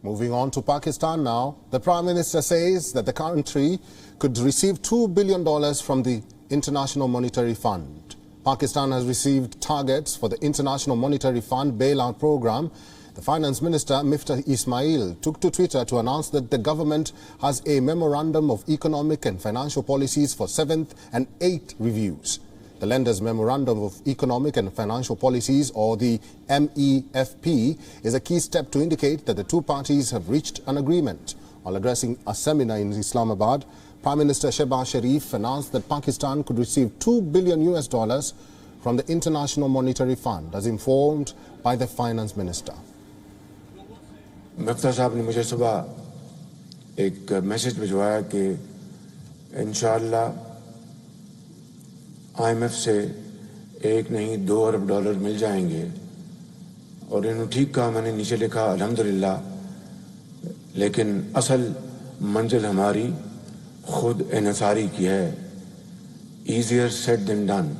Moving on to Pakistan now, the Prime Minister says that the country could receive $2 billion from the International Monetary Fund. Pakistan has received targets for the International Monetary Fund bailout program. The Finance Minister, Miftah Ismail, took to Twitter to announce that the government has a memorandum of economic and financial policies for 7th and 8th reviews. The lender's Memorandum of Economic and Financial Policies, or the MEFP, is a key step to indicate that the two parties have reached an agreement. While addressing a seminar in Islamabad, Prime Minister Shehbaz Sharif announced that Pakistan could receive $2 billion from the International Monetary Fund, as informed by the Finance Minister. Miftah साहब ने मुझे सुबह एक message भिजवाया कि इंशाअल्लाह IMF से $1 नहीं $2 अरब मिल जाएंगे और इन्होंने ठीक कहा। मैंने नीचे लिखा अल्हम्दुलिल्लाह, लेकिन असल मंजिल हमारी खुद इन्हिसारी की है। Easier said than done.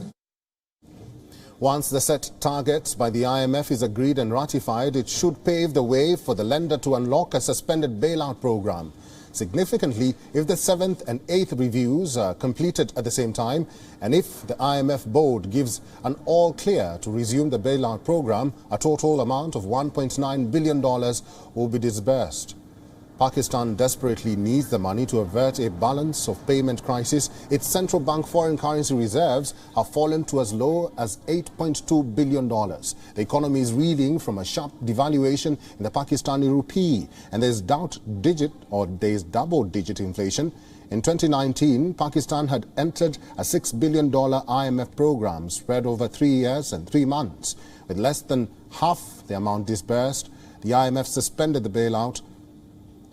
Once the set targets by the IMF is agreed and ratified, it should pave the way for the lender to unlock a suspended bailout program. Significantly, if the 7th and 8th reviews are completed at the same time, and if the IMF board gives an all clear to resume the bailout program, a total amount of $1.9 billion will be disbursed. Pakistan desperately needs the money to avert a balance of payment crisis. Its central bank foreign currency reserves have fallen to as low as $8.2 billion. The economy is reeling from a sharp devaluation in the Pakistani rupee, and there is double-digit inflation. In 2019, Pakistan had entered a $6 billion IMF program spread over 3 years and 3 months. With less than half the amount disbursed, the IMF suspended the bailout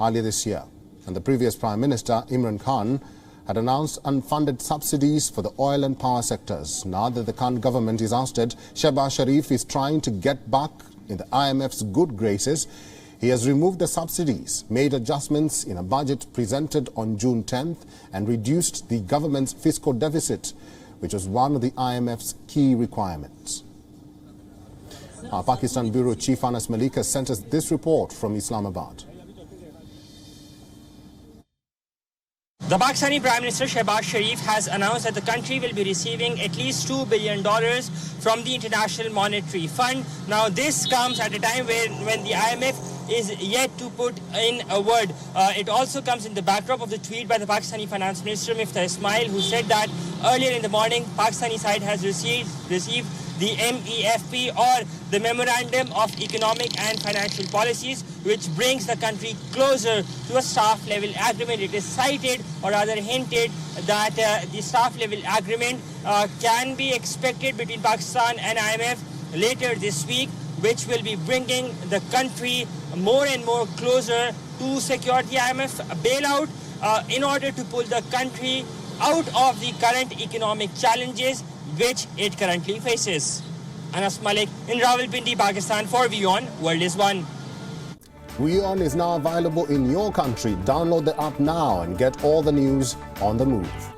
earlier this year, and the previous Prime Minister, Imran Khan, had announced unfunded subsidies for the oil and power sectors. Now that the Khan government is ousted, Shehbaz Sharif is trying to get back in the IMF's good graces. He has removed the subsidies, made adjustments in a budget presented on June 10th, and reduced the government's fiscal deficit, which was one of the IMF's key requirements. Our Pakistan Bureau Chief Anas Malik has sent us this report from Islamabad. The Pakistani Prime Minister Shehbaz Sharif has announced that the country will be receiving at least $2 billion from the International Monetary Fund. Now, this comes at a time when the IMF is yet to put in a word. It also comes in the backdrop of the tweet by the Pakistani Finance Minister Miftah Ismail, who said that earlier in the morning, Pakistani side has received the MEFP, or the Memorandum of Economic and Financial Policies, which brings the country closer to a staff-level agreement. It is cited, or rather hinted, that the staff-level agreement can be expected between Pakistan and IMF later this week, which will be bringing the country more and more closer to secure the IMF bailout in order to pull the country out of the current economic challenges which it currently faces. Anas Malik in Rawalpindi, Pakistan for WION World is One. WION is now available in your country. Download the app now and get all the news on the move.